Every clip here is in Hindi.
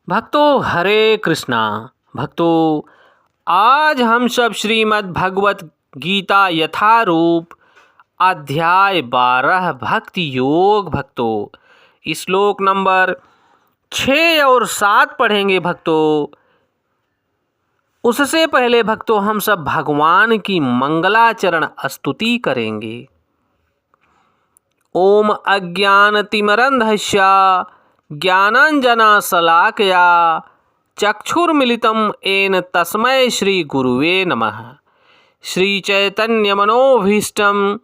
भक्तों हरे कृष्णा। भक्तों आज हम सब श्रीमद् भगवत गीता यथारूप अध्याय 12 भक्ति योग भक्तों श्लोक नंबर 6 और 7 पढ़ेंगे भक्तों। उससे पहले भक्तों हम सब भगवान की मंगलाचरण स्तुति करेंगे। ओम अज्ञानतिमिरन्धस्य ज्ञानाञ्जनशलाकया चक्षुर्मिलितं येन तस्मै श्रीगुरुवे नमः। श्रीचैतन्यमनोभीष्टं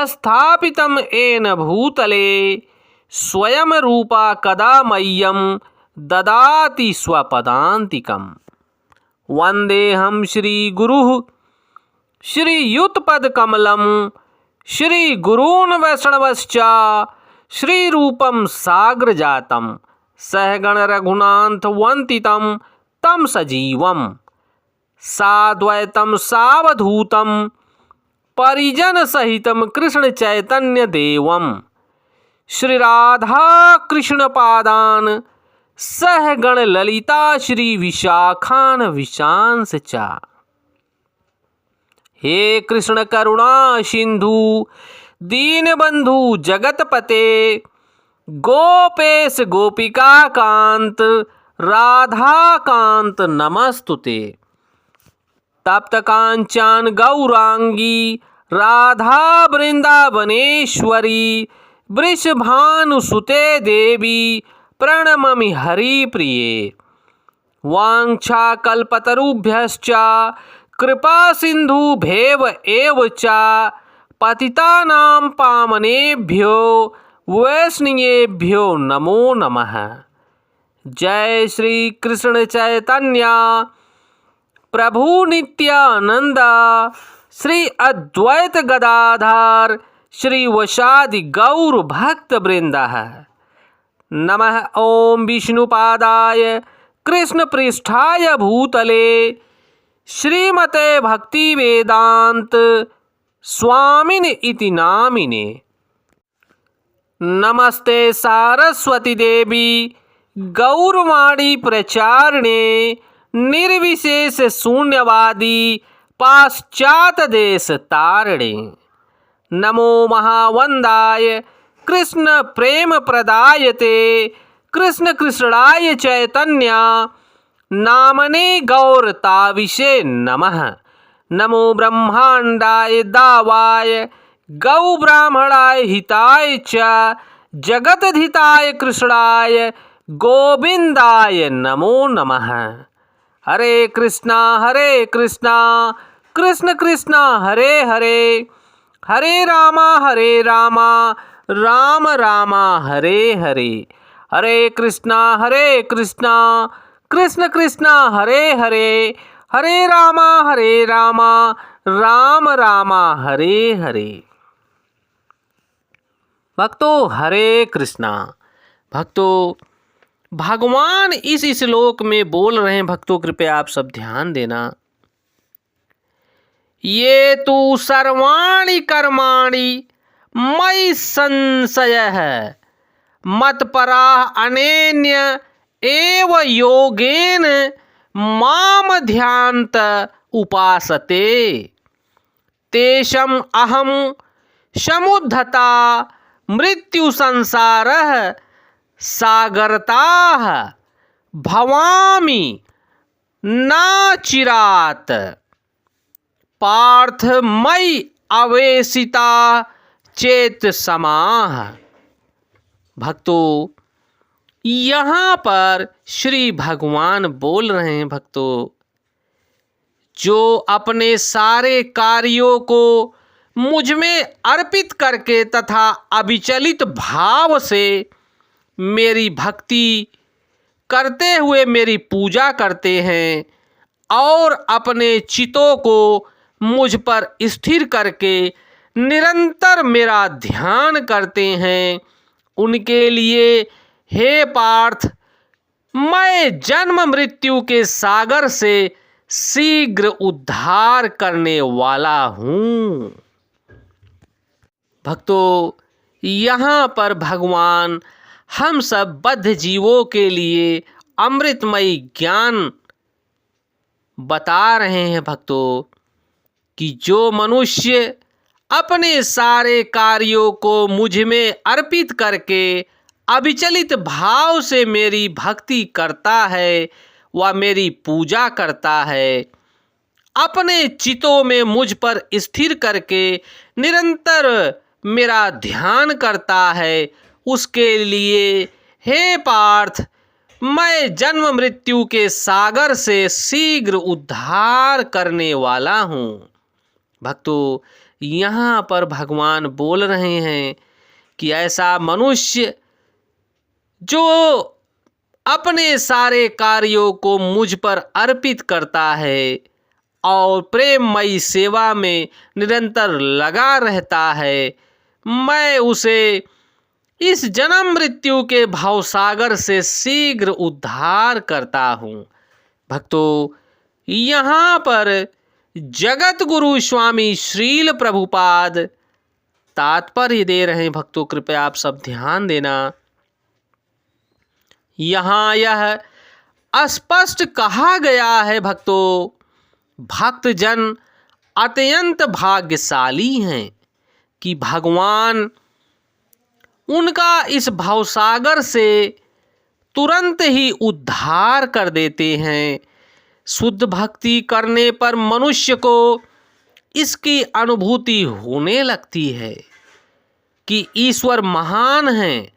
स्थापितं येन भूतले स्वयं रूपा कदा मह्यं ददाति स्वपदान्तिकम्। वन्देऽहं श्रीगुरुः श्रीयुतपदकमलं श्रीगुरून् वैष्णवश्च श्रीरूपं साग्रजातं सहगण रघुनाथवन्दितं तं सजीवं साद्वैतं सावधूतं परिजनसहितं कृष्णचैतन्यदेवं श्रीराधाकृष्णपादान् सहगण ललिता श्रीविशाखान् विशांस च। हे कृष्ण करुणा सिंधु दीनबंधु जगतपते गोपेश गोपिका कांत राधा कांत नमस्तुते। तप्त कांचन गौरांगी राधा वृंदावनेश्वरी वृषभानुसुते देवी प्रणममि हरिप्रिये। वाञ्छाकल्पतरुभ्यश्च कृपा सिन्धुभ्येव एव च पतितानां पावनेभ्यो वैष्णवेभ्यो नमो नमः। जय श्री कृष्ण चैतन्य प्रभु नित्यानंद श्री अद्वैत गदाधर श्री वशादि गौर भक्त वृंदः। नमः ओम विष्णुपादाय कृष्ण पृष्ठाय भूतले श्रीमते भक्ति वेदांत स्वामिने इति नामिने। नमस्ते सारस्वती देवी गौरवाणी प्रचारिणे निर्विशेष शून्यवादी पाश्चात देश तारिणे। नमो महावंदाय कृष्ण प्रेम प्रदायते कृष्ण कृष्णाय चैतन्य नामने गौरताविषे नमः। नमो ब्रह्मांडाय दावाय गौ ब्राह्मणाय हिताय च जगतधिताय कृष्णाय गोविंदाय नमो नमः। हरे कृष्णा कृष्ण कृष्णा हरे हरे हरे रामा राम रामा हरे हरे। हरे कृष्णा कृष्ण कृष्णा हरे हरे हरे रामा राम रामा हरे हरे। भक्तों हरे कृष्णा। भक्तों भगवान इस श्लोक में बोल रहे हैं भक्तों, कृपया आप सब ध्यान देना। ये तु सर्वाणि कर्माणि मयि संशयः मत्पराः अनेन्य एव योगेन माम ध्यानत उपासते तेषम अहम समुद्धता मृत्यु संसारः सागरताः भवामि नाचिरात् पार्थ मयि अवेशिता चेत समाः। भक्तों यहाँ पर श्री भगवान बोल रहे हैं भक्तों, जो अपने सारे कार्यों को मुझ में अर्पित करके तथा अविचलित भाव से मेरी भक्ति करते हुए मेरी पूजा करते हैं और अपने चितों को मुझ पर स्थिर करके निरंतर मेरा ध्यान करते हैं, उनके लिए हे पार्थ मैं जन्म मृत्यु के सागर से शीघ्र उद्धार करने वाला हूँ। भक्तों यहाँ पर भगवान हम सब बद्ध जीवों के लिए अमृतमयी ज्ञान बता रहे हैं भक्तों कि जो मनुष्य अपने सारे कार्यों को मुझ में अर्पित करके अविचलित भाव से मेरी भक्ति करता है, वह मेरी पूजा करता है, अपने चितों में मुझ पर स्थिर करके निरंतर मेरा ध्यान करता है, उसके लिए हे पार्थ मैं जन्म मृत्यु के सागर से शीघ्र उद्धार करने वाला हूँ। भक्तों, यहाँ पर भगवान बोल रहे हैं कि ऐसा मनुष्य जो अपने सारे कार्यों को मुझ पर अर्पित करता है और प्रेममयी सेवा में निरंतर लगा रहता है, मैं उसे इस जन्म मृत्यु के भवसागर से शीघ्र उद्धार करता हूँ। भक्तों, यहाँ पर जगत गुरु स्वामी श्रील प्रभुपाद तात्पर्य दे रहे हैं। भक्तों, कृपया आप सब ध्यान देना। यहाँ यह स्पष्ट कहा गया है भक्तों, भक्तजन अत्यंत भाग्यशाली हैं कि भगवान उनका इस भवसागर से तुरंत ही उद्धार कर देते हैं। शुद्ध भक्ति करने पर मनुष्य को इसकी अनुभूति होने लगती है कि ईश्वर महान हैं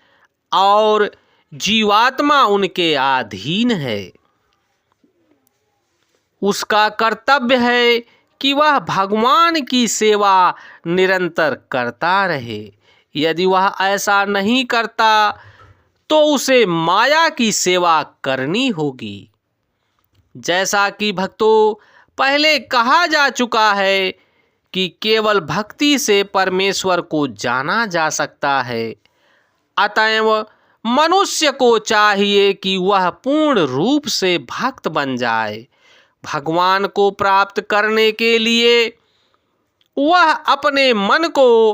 और जीवात्मा उनके अधीन है। उसका कर्तव्य है कि वह भगवान की सेवा निरंतर करता रहे। यदि वह ऐसा नहीं करता तो उसे माया की सेवा करनी होगी। जैसा कि भक्तों पहले कहा जा चुका है कि केवल भक्ति से परमेश्वर को जाना जा सकता है। अतएव मनुष्य को चाहिए कि वह पूर्ण रूप से भक्त बन जाए। भगवान को प्राप्त करने के लिए वह अपने मन को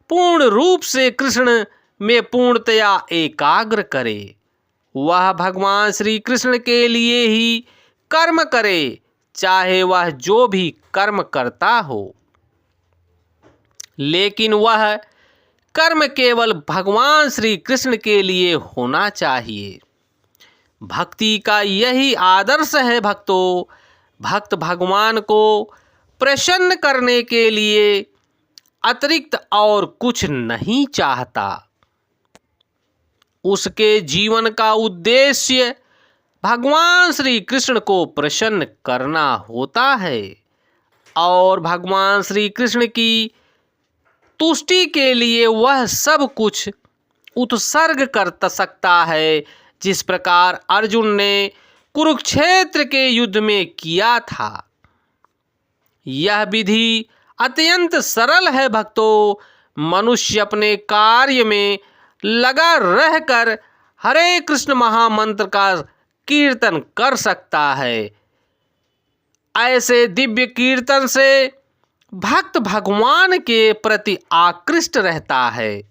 पूर्ण रूप से कृष्ण में पूर्णतया एकाग्र करे। वह भगवान श्री कृष्ण के लिए ही कर्म करे, चाहे वह जो भी कर्म करता हो, लेकिन वह कर्म केवल भगवान श्री कृष्ण के लिए होना चाहिए। भक्ति का यही आदर्श है भक्तों। भक्त भगवान को प्रसन्न करने के लिए अतिरिक्त और कुछ नहीं चाहता। उसके जीवन का उद्देश्य भगवान श्री कृष्ण को प्रसन्न करना होता है और भगवान श्री कृष्ण की तुष्टि के लिए वह सब कुछ उत्सर्ग कर सकता है, जिस प्रकार अर्जुन ने कुरुक्षेत्र के युद्ध में किया था। यह विधि अत्यंत सरल है भक्तों। मनुष्य अपने कार्य में लगा रहकर हरे कृष्ण महामंत्र का कीर्तन कर सकता है। ऐसे दिव्य कीर्तन से भक्त भगवान के प्रति आकृष्ट रहता है।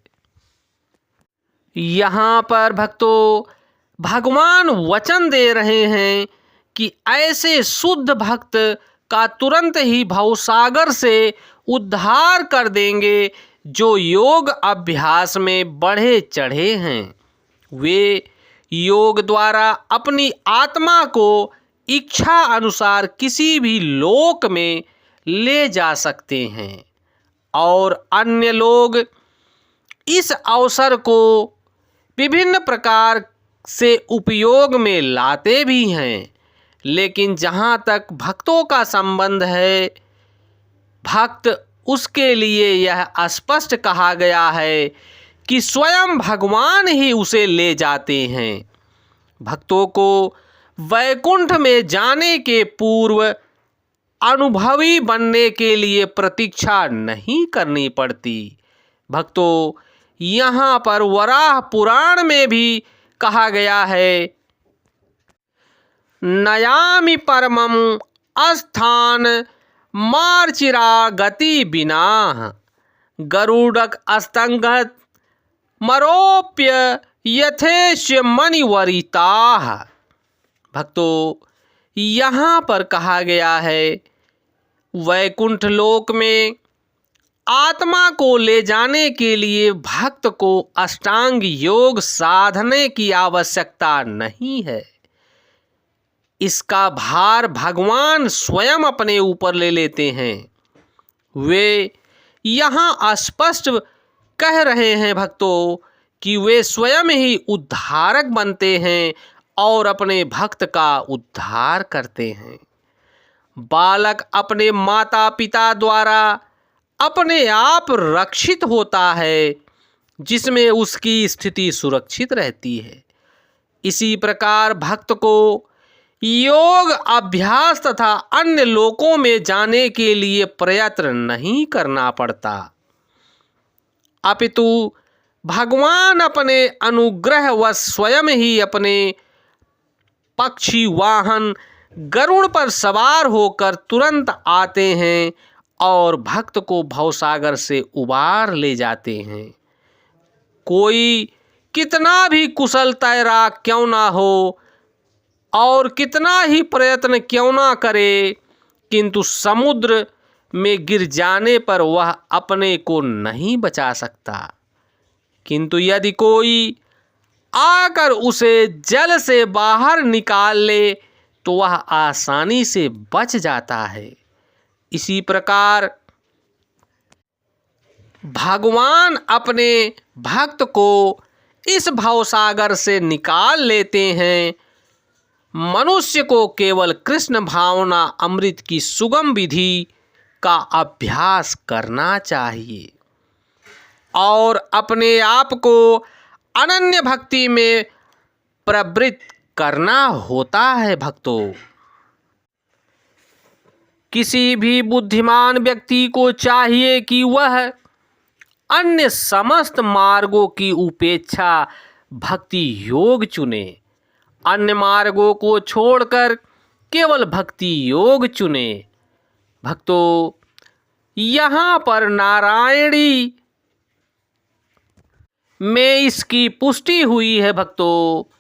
यहाँ पर भक्तों भगवान वचन दे रहे हैं कि ऐसे शुद्ध भक्त का तुरंत ही भवसागर से उद्धार कर देंगे जो योग अभ्यास में बढ़े चढ़े हैं। वे योग द्वारा अपनी आत्मा को इच्छा अनुसार किसी भी लोक में ले जा सकते हैं और अन्य लोग इस अवसर को विभिन्न प्रकार से उपयोग में लाते भी हैं। लेकिन जहाँ तक भक्तों का संबंध है, भक्त उसके लिए यह स्पष्ट कहा गया है कि स्वयं भगवान ही उसे ले जाते हैं। भक्तों को वैकुंठ में जाने के पूर्व अनुभवी बनने के लिए प्रतीक्षा नहीं करनी पड़ती। भक्तों, यहाँ पर वराह पुराण में भी कहा गया है, नयामि परमं अस्थान मार्चिरा गति बिना गरुड़क अस्तंगत मरोप्य यथेश मणिवरिता। भक्तों, यहाँ पर कहा गया है वैकुंठ लोक में आत्मा को ले जाने के लिए भक्त को अष्टांग योग साधने की आवश्यकता नहीं है। इसका भार भगवान स्वयं अपने ऊपर ले लेते हैं। वे यहाँ स्पष्ट कह रहे हैं भक्तों कि वे स्वयं ही उद्धारक बनते हैं और अपने भक्त का उद्धार करते हैं। बालक अपने माता पिता द्वारा अपने आप रक्षित होता है, जिसमें उसकी स्थिति सुरक्षित रहती है। इसी प्रकार भक्त को योग अभ्यास तथा अन्य लोकों में जाने के लिए प्रयत्न नहीं करना पड़ता, अपितु भगवान अपने अनुग्रह व स्वयं ही अपने पक्षी वाहन गरुड़ पर सवार होकर तुरंत आते हैं और भक्त को भवसागर से उबार ले जाते हैं। कोई कितना भी कुशल तैराक क्यों ना हो और कितना ही प्रयत्न क्यों ना करे, किंतु समुद्र में गिर जाने पर वह अपने को नहीं बचा सकता। किंतु यदि कोई आकर उसे जल से बाहर निकाल ले तो वह आसानी से बच जाता है। इसी प्रकार भगवान अपने भक्त को इस भवसागर से निकाल लेते हैं। मनुष्य को केवल कृष्ण भावना अमृत की सुगम विधि का अभ्यास करना चाहिए और अपने आप को अनन्य भक्ति में प्रवृत्त करना होता है। भक्तों, किसी भी बुद्धिमान व्यक्ति को चाहिए कि वह अन्य समस्त मार्गों की उपेक्षा भक्ति योग चुने, अन्य मार्गों को छोड़कर केवल भक्ति योग चुने। भक्तों, यहाँ पर नारायणी में इसकी पुष्टि हुई है। भक्तों,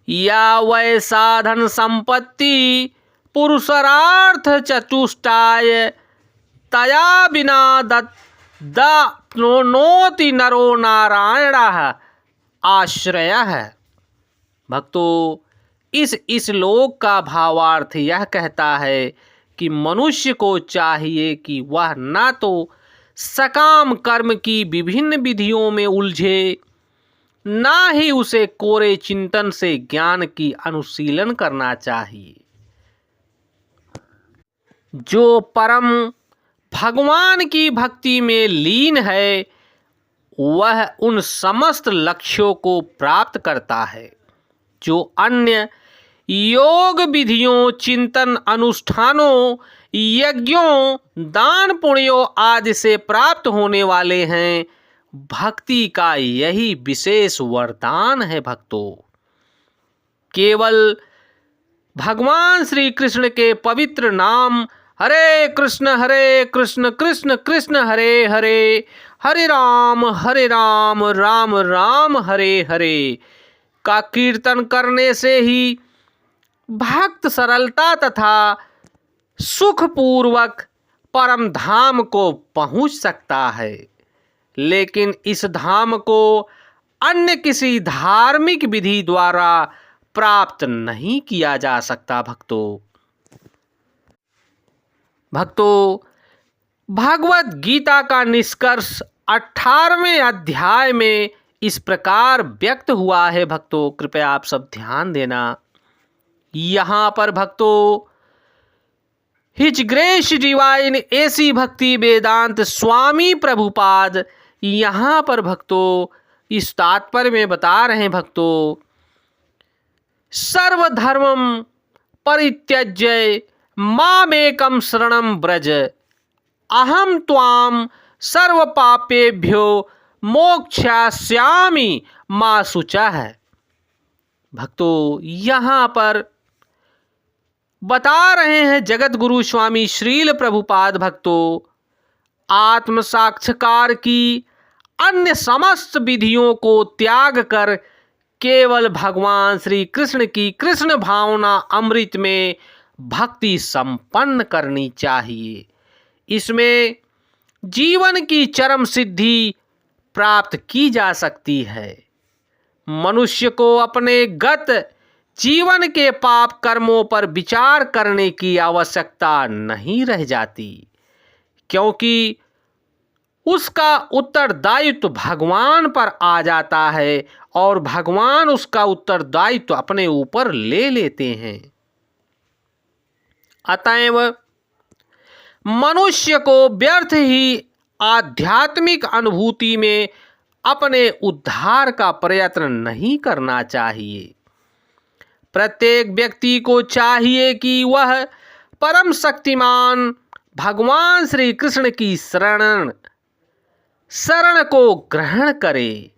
या वै साधन संपत्ति पुरुषार्थ चतुष्टाय तया बिना दनोति नरो नारायण आश्रय है। भक्तों, इस श्लोक का भावार्थ यह कहता है कि मनुष्य को चाहिए कि वह न तो सकाम कर्म की विभिन्न विधियों में उलझे, ना ही उसे कोरे चिंतन से ज्ञान की अनुशीलन करना चाहिए। जो परम भगवान की भक्ति में लीन है वह उन समस्त लक्ष्यों को प्राप्त करता है जो अन्य योग विधियों, चिंतन अनुष्ठानों, यज्ञों, दान पुण्यों आदि से प्राप्त होने वाले हैं। भक्ति का यही विशेष वरदान है। भक्तों, केवल भगवान श्री कृष्ण के पवित्र नाम हरे कृष्ण कृष्ण कृष्ण हरे हरे, हरे राम राम राम हरे हरे का कीर्तन करने से ही भक्त सरलता तथा सुखपूर्वक परम धाम को पहुंच सकता है। लेकिन इस धाम को अन्य किसी धार्मिक विधि द्वारा प्राप्त नहीं किया जा सकता। भक्तों, भगवत गीता का निष्कर्ष 18वें अध्याय में इस प्रकार व्यक्त हुआ है। भक्तों, कृपया आप सब ध्यान देना। यहाँ पर भक्तों, हिज ग्रेस डिवाइन एसी भक्ति वेदांत स्वामी प्रभुपाद यहाँ पर भक्तों इस तात्पर्य में बता रहे हैं। भक्तों, सर्वधर्मम परित्यज्य मामेकं शरणं व्रज अहम त्वाम सर्व पापेभ्यो मोक्षयिष्यामि मा शुचः। भक्तों, यहाँ पर बता रहे हैं जगत गुरु स्वामी श्रील प्रभुपाद भक्तों, आत्म साक्षात्कार की अन्य समस्त विधियों को त्याग कर केवल भगवान श्री कृष्ण की कृष्ण भावना अमृत में भक्ति संपन्न करनी चाहिए। इसमें जीवन की चरम सिद्धि प्राप्त की जा सकती है। मनुष्य को अपने गत जीवन के पाप कर्मों पर विचार करने की आवश्यकता नहीं रह जाती, क्योंकि उसका उत्तरदायित्व भगवान पर आ जाता है और भगवान उसका उत्तरदायित्व अपने ऊपर ले लेते हैं। अतएव मनुष्य को व्यर्थ ही आध्यात्मिक अनुभूति में अपने उद्धार का प्रयत्न नहीं करना चाहिए। प्रत्येक व्यक्ति को चाहिए कि वह परम शक्तिमान भगवान श्री कृष्ण की शरण को ग्रहण करे।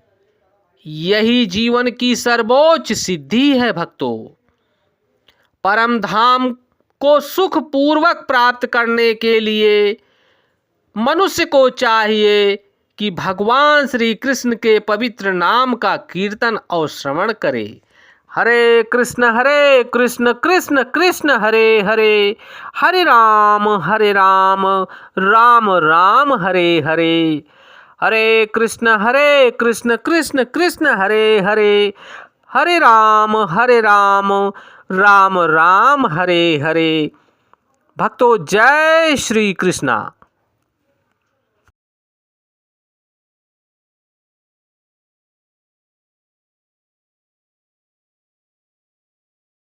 यही जीवन की सर्वोच्च सिद्धि है भक्तों। परम धाम को सुख पूर्वक प्राप्त करने के लिए मनुष्य को चाहिए कि भगवान श्री कृष्ण के पवित्र नाम का कीर्तन और श्रवण करे। हरे कृष्ण कृष्ण कृष्ण हरे हरे, हरे राम राम राम हरे हरे, हरे कृष्ण कृष्ण कृष्ण हरे हरे, हरे राम राम राम हरे हरे। भक्तों, जय श्री कृष्णा।